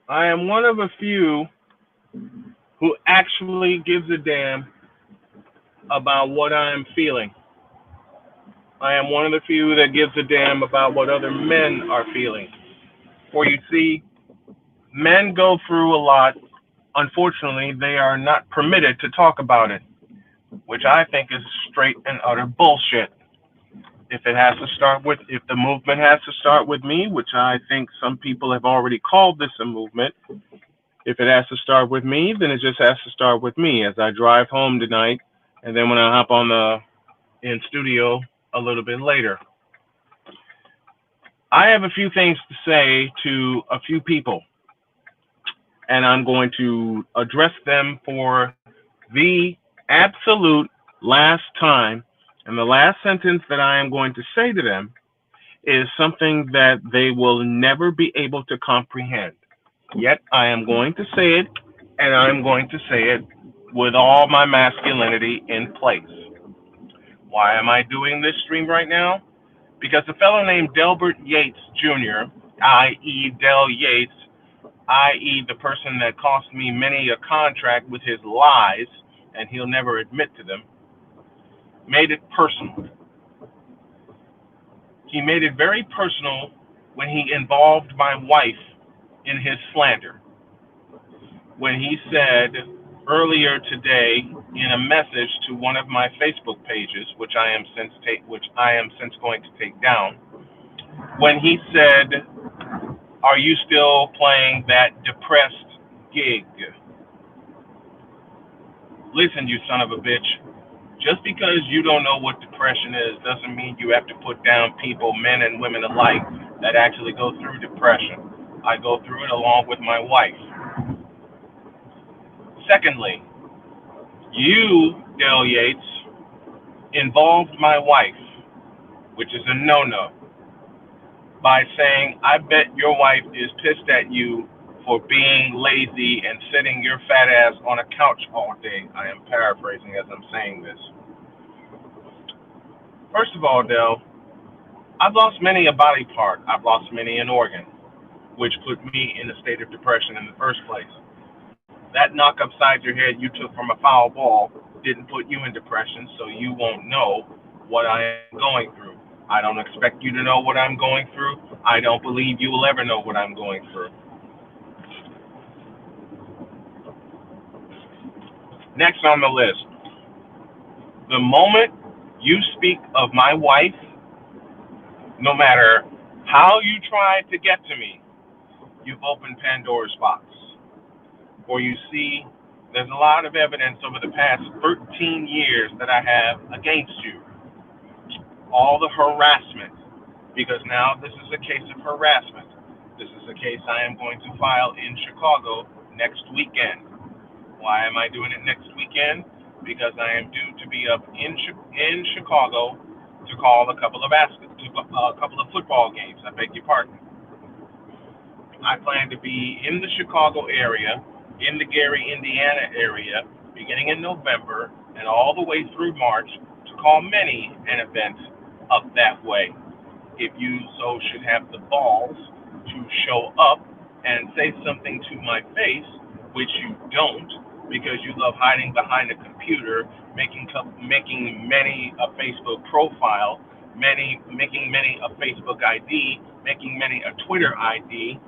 I am one of a few who actually gives a damn about what I am feeling. I am one of the few that gives a damn about what other men are feeling. For you see, men go through a lot. Unfortunately, they are not permitted to talk about it, which I think is straight and utter bullshit. If the movement has to start with me, which I think some people have already called this a movement, if it has to start with me, then it just has to start with me as I drive home tonight, and then when I hop on the in studio a little bit later. I have a few things to say to a few people, and I'm going to address them for the absolute last time. And the last sentence that I am going to say to them is something that they will never be able to comprehend. Yet I am going to say it, and I am going to say it with all my masculinity in place. Why am I doing this stream right now? Because a fellow named Delbert Yates Jr., i.e., Del Yates, i.e., the person that cost me many a contract with his lies, and he'll never admit to them, made it personal. He made it very personal when he involved my wife in his slander. When he said earlier today in a message to one of my Facebook pages, which I am since going to take down, when he said, "Are you still playing that depressed gig?" Listen, you son of a bitch. Just because you don't know what depression is doesn't mean you have to put down people, men and women alike, that actually go through depression. I go through it along with my wife. Secondly, you, Del Yates, involved my wife, which is a no-no, by saying, "I bet your wife is pissed at you for being lazy and sitting your fat ass on a couch all day." I am paraphrasing as I'm saying this. First of all, Del, I've lost many a body part. I've lost many an organ, which put me in a state of depression in the first place. That knock upside your head you took from a foul ball didn't put you in depression, so you won't know what I am going through. I don't expect you to know what I'm going through. I don't believe you will ever know what I'm going through. Next on the list, the moment you speak of my wife, no matter how you try to get to me, you've opened Pandora's box. For you see, there's a lot of evidence over the past 13 years that I have against you. All the harassment, because now this is a case of harassment. This is a case I am going to file in Chicago next weekend. Why am I doing it next weekend? Because I am due to be up in Chicago to call a couple of football games. I beg your pardon. I plan to be in the Chicago area, in the Gary, Indiana area, beginning in November and all the way through March to call many an event up that way. If you so should have the balls to show up and say something to my face, which you don't, because you love hiding behind a computer, making many a Facebook profile, making many a Facebook ID, making many a Twitter ID,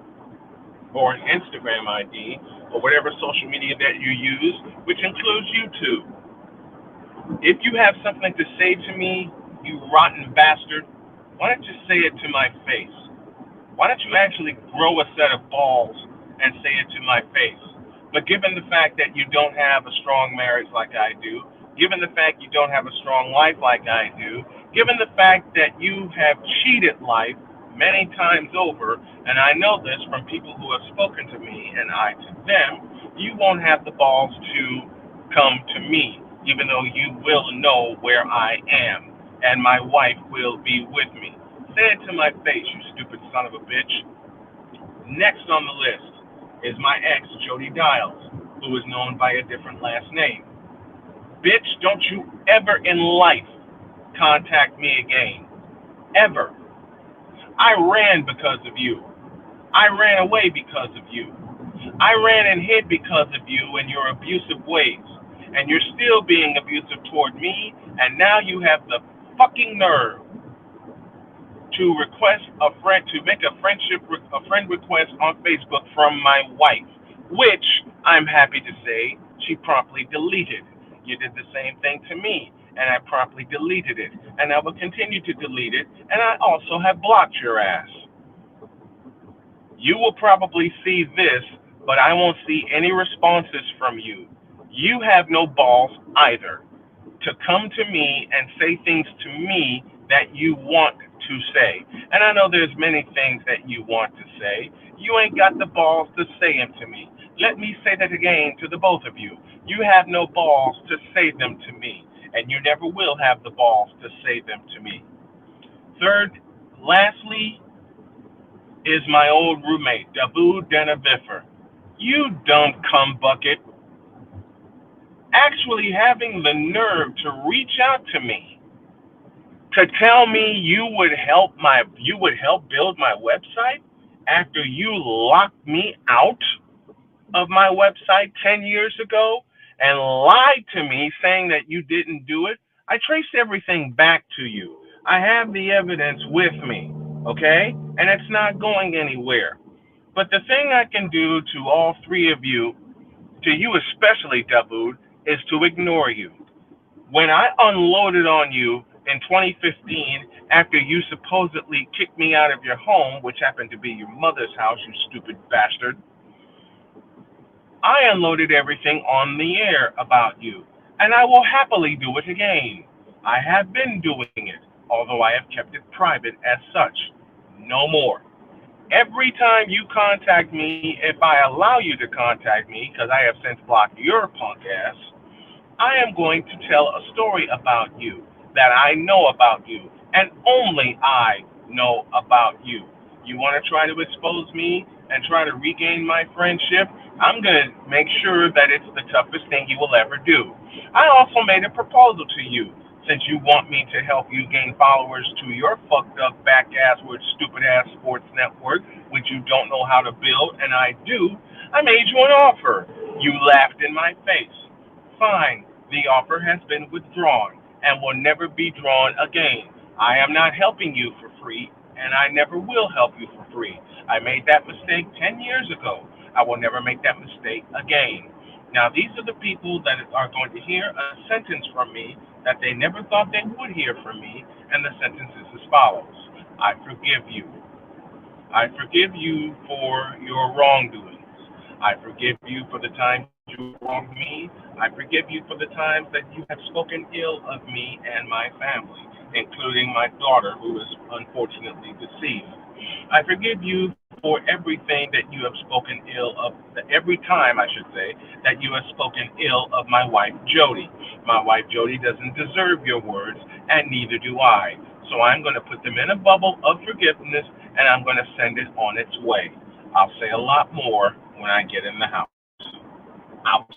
or an Instagram ID, or whatever social media that you use, which includes YouTube. If you have something to say to me, you rotten bastard, why don't you say it to my face? Why don't you actually grow a set of balls and say it to my face? But given the fact that you don't have a strong marriage like I do, given the fact you don't have a strong life like I do, given the fact that you have cheated life many times over, and I know this from people who have spoken to me and I to them, you won't have the balls to come to me, even though you will know where I am, and my wife will be with me. Say it to my face, you stupid son of a bitch. Next on the list is my ex, Jody Dials, who is known by a different last name. Bitch, don't you ever in life contact me again. Ever. I ran because of you. I ran away because of you. I ran and hid because of you and your abusive ways. And you're still being abusive toward me, and now you have the fucking nerve to request a friend to make a friend request on Facebook from my wife, which I'm happy to say she promptly deleted. You did the same thing to me, and I promptly deleted it, and I will continue to delete it, and I also have blocked your ass. You will probably see this, but I won't see any responses from you. You have no balls either to come to me and say things to me that you want to say. And I know there's many things that you want to say. You ain't got the balls to say them to me. Let me say that again to the both of you. You have no balls to say them to me, and you never will have the balls to say them to me. Third, lastly, is my old roommate, Dabu Denavifer. You dumb cum bucket, actually having the nerve to reach out to me to tell me you would help build my website after you locked me out of my website 10 years ago and lied to me saying that you didn't do it. I traced everything back to you. I have the evidence with me, okay? And it's not going anywhere. But the thing I can do to all three of you, to you especially, Daboud, is to ignore you. When I unloaded on you in 2015 after you supposedly kicked me out of your home, which happened to be your mother's house, you stupid bastard, I unloaded everything on the air about you, and I will happily do it again. I have been doing it, although I have kept it private as such. No more. Every time you contact me, if I allow you to contact me, because I have since blocked your punk ass, I am going to tell a story about you that I know about you, and only I know about you. You want to try to expose me and try to regain my friendship? I'm going to make sure that it's the toughest thing you will ever do. I also made a proposal to you. Since you want me to help you gain followers to your fucked up, back ass, with stupid ass sports network, which you don't know how to build, and I do, I made you an offer. You laughed in my face. Fine, the offer has been withdrawn and will never be drawn again. I am not helping you for free, and I never will help you for free. I made that mistake 10 years ago. I will never make that mistake again. Now, these are the people that are going to hear a sentence from me that they never thought they would hear from me, and the sentence is as follows. I forgive you. I forgive you for your wrongdoings. I forgive you for the times you wronged me. I forgive you for the times that you have spoken ill of me and my family, including my daughter, who is unfortunately deceased. I forgive you for everything that you have spoken ill of, every time, I should say, that you have spoken ill of my wife, Jody. My wife, Jody, doesn't deserve your words, and neither do I. So I'm going to put them in a bubble of forgiveness, and I'm going to send it on its way. I'll say a lot more when I get in the house. Out.